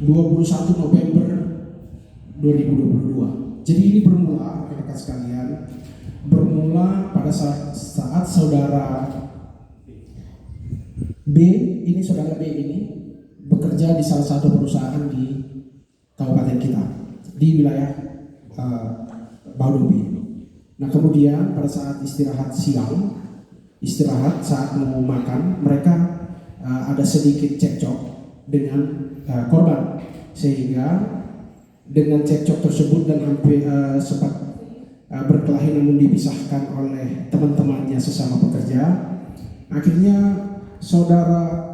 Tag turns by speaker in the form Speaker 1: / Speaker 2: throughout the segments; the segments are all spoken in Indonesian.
Speaker 1: 21 November 2022. Jadi ini bermula, rekan-rekan sekalian, bermula pada saat saudara B ini bekerja di salah satu perusahaan di kabupaten kita, di wilayah Baudobi. Nah, kemudian pada saat istirahat saat mau makan, mereka ada sedikit cekcok dengan korban, sehingga dengan cekcok tersebut dan hampir sempat berkelahi namun dipisahkan oleh teman-temannya sesama pekerja. Akhirnya saudara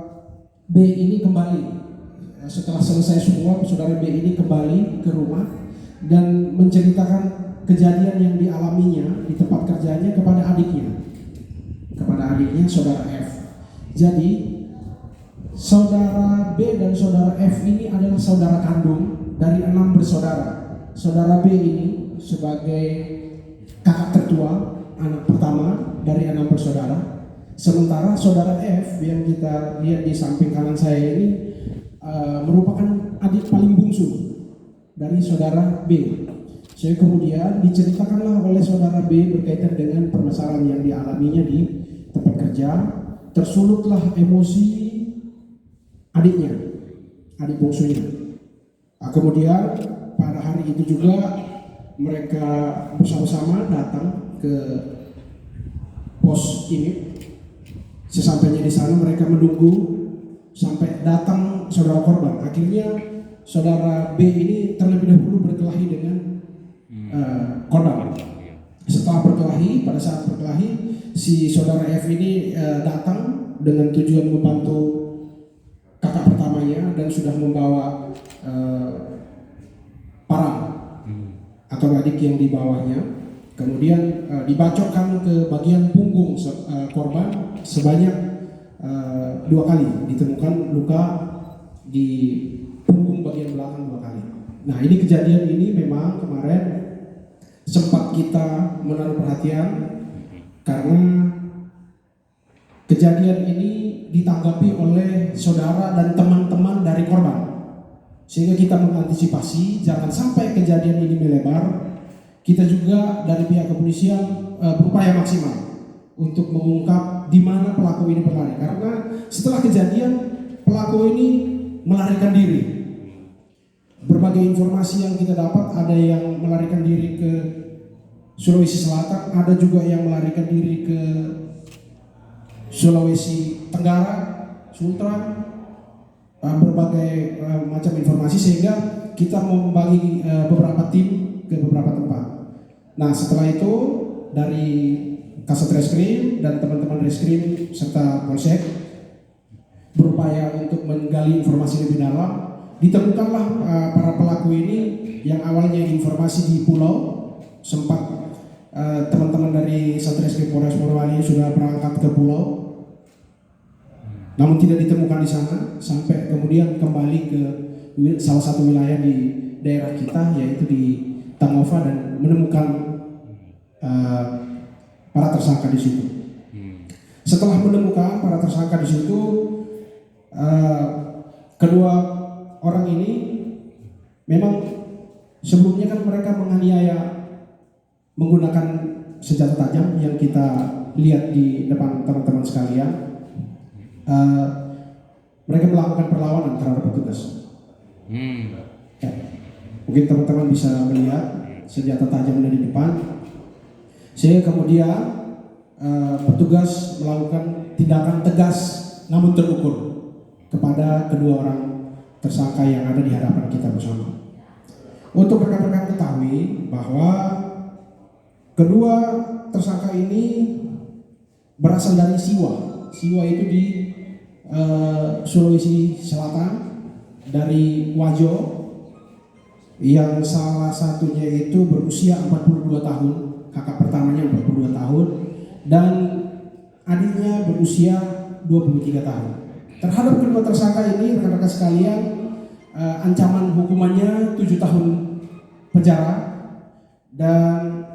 Speaker 1: B ini kembali, setelah selesai semua, saudara B ini kembali ke rumah dan menceritakan kejadian yang dialaminya di tempat kerjanya kepada adiknya saudara F. Jadi saudara B dan saudara F ini adalah saudara kandung dari 6 bersaudara. Saudara B ini sebagai kakak tertua, anak pertama dari 6 bersaudara. Sementara saudara F yang kita lihat di samping kanan saya ini merupakan adik paling bungsu dari saudara B. Saya kemudian diceritakanlah oleh saudara B berkaitan dengan permasalahan yang dialaminya di tempat kerja. Tersulutlah emosi adik bungsunya. Kemudian pada hari itu juga mereka bersama-sama datang ke pos ini. Sesampainya di sana mereka menunggu sampai datang saudara korban. Akhirnya saudara B ini terlebih dahulu berkelahi dengan korban. Pada saat berkelahi, si saudara F ini datang dengan tujuan membantu kakak pertamanya dan sudah membawa parang atau adik yang di bawahnya. Kemudian dibacokkan ke bagian punggung korban sebanyak 2 kali, ditemukan luka di punggung bagian belakang 2 kali. Nah, ini kejadian ini memang kemarin sempat kita menaruh perhatian karena kejadian ini ditanggapi oleh saudara dan teman-teman dari korban, sehingga kita mengantisipasi jangan sampai kejadian ini melebar. Kita juga dari pihak kepolisian berupaya maksimal untuk mengungkap di mana pelaku ini berlari, karena setelah kejadian pelaku ini melarikan diri. Berbagai informasi yang kita dapat, ada yang melarikan diri ke Sulawesi Selatan, ada juga yang melarikan diri ke Sulawesi Tenggara, Sultra, berbagai macam informasi, sehingga kita membagi beberapa tim ke beberapa tempat. Nah, setelah itu dari Kasat Reskrim dan teman-teman Reskrim serta Polsek berupaya untuk menggali informasi lebih dalam. Ditemukanlah para pelaku ini yang awalnya informasi di pulau, sempat teman-teman dari Satreskrim Polres Morowali sudah berangkat ke pulau, namun tidak ditemukan di sana, sampai kemudian kembali ke salah satu wilayah di daerah kita, yaitu di Tangova, dan menemukan para tersangka di situ. Setelah menemukan para tersangka di situ, kedua orang ini memang sebelumnya kan mereka menganiaya menggunakan senjata tajam yang kita lihat di depan teman-teman sekalian. Mereka melakukan perlawanan terhadap petugas. Ya. Mungkin teman-teman bisa melihat senjata tajam dari depan. Sehingga kemudian petugas melakukan tindakan tegas namun terukur kepada kedua orang tersangka yang ada di hadapan kita bersama. Untuk rekan-rekan ketahui bahwa kedua tersangka ini berasal dari Siwa. Siwa itu di Sulawesi Selatan, dari Wajo, yang salah satunya itu berusia 42 tahun, kakak pertamanya 42 tahun, dan adiknya berusia 23 tahun. Terhadap kedua tersangka ini, rekan-rekan sekalian, ancaman hukumannya 7 tahun penjara, dan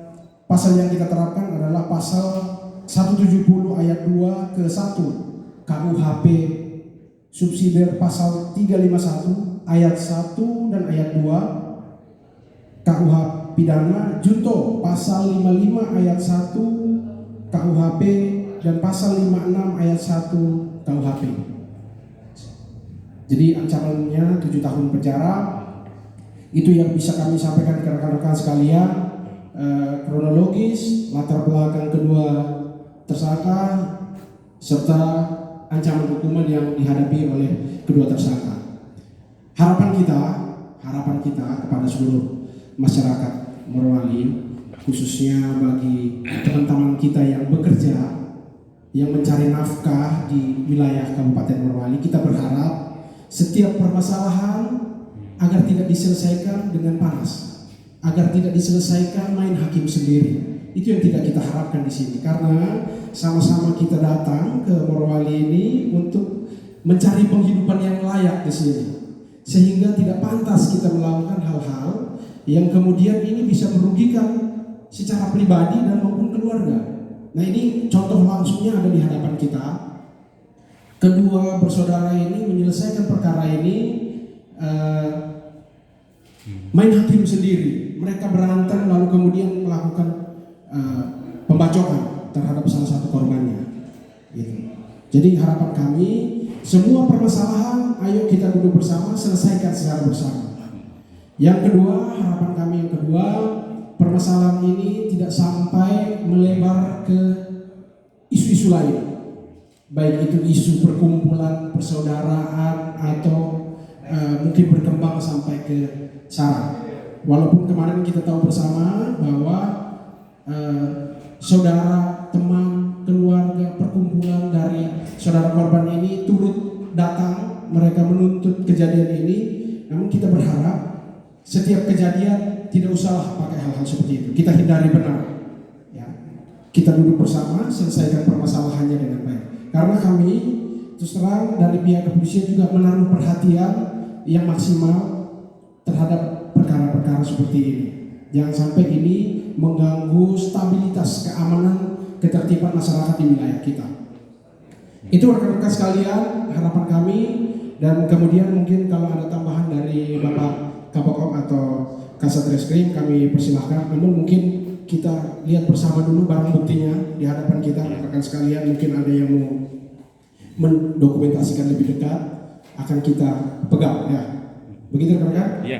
Speaker 1: pasal yang kita terapkan adalah pasal 170 ayat 2 ke 1 KUHP subsidiar pasal 351 ayat 1 dan ayat 2 KUH pidana, junto pasal 55 ayat 1 KUHP dan pasal 56 ayat 1 KUHP. Jadi ancamannya 7 tahun penjara. Itu yang bisa kami sampaikan ke rekan-rekan sekalian, kronologis, latar belakang kedua tersangka, serta ancaman hukuman yang dihadapi oleh kedua tersangka. Harapan kita kepada seluruh masyarakat Morowali, khususnya bagi teman-teman kita yang bekerja, yang mencari nafkah di wilayah Kabupaten Morowali, kita berharap setiap permasalahan agar tidak diselesaikan dengan panas, agar tidak diselesaikan main hakim sendiri. Itu yang tidak kita harapkan di sini, karena sama-sama kita datang ke Morowali ini untuk mencari penghidupan yang layak di sini, sehingga tidak pantas kita melakukan hal-hal yang kemudian ini bisa merugikan secara pribadi dan maupun keluarga. Nah, ini contoh langsungnya ada di hadapan kita. Kedua bersaudara ini menyelesaikan perkara ini main hakim sendiri. Mereka berantem lalu kemudian melakukan pembacokan terhadap salah satu korbannya. Gitu. Jadi harapan kami, semua permasalahan ayo kita duduk bersama, selesaikan secara bersama. Yang kedua, harapan kami yang kedua, permasalahan ini tidak sampai melebar ke isu-isu lain, baik itu isu perkumpulan persaudaraan atau mungkin berkembang sampai ke SARA. Walaupun kemarin kita tahu bersama bahwa saudara, teman, keluarga, perkumpulan dari saudara korban ini turut datang, mereka menuntut kejadian ini. Namun kita berharap setiap kejadian tidak usah pakai hal-hal seperti itu. Kita hindari benar. Ya. Kita duduk bersama, selesaikan permasalahannya dengan baik. Karena kami terus terang dari pihak kepolisian juga menaruh perhatian yang maksimal terhadap perkara-perkara seperti ini. Jangan sampai ini mengganggu stabilitas keamanan ketertiban masyarakat di wilayah kita. Itu rekan-rekan sekalian harapan kami, dan kemudian mungkin kalau ada tambahan dari Bapak Kapokop atau Kasat Reskrim kami persilahkan. Namun mungkin kita lihat bersama dulu barang buktinya di hadapan kita, rekan-rekan sekalian. Mungkin ada yang mau mendokumentasikan lebih dekat, akan kita pegang ya. Begitu rekan-rekan?
Speaker 2: Iya.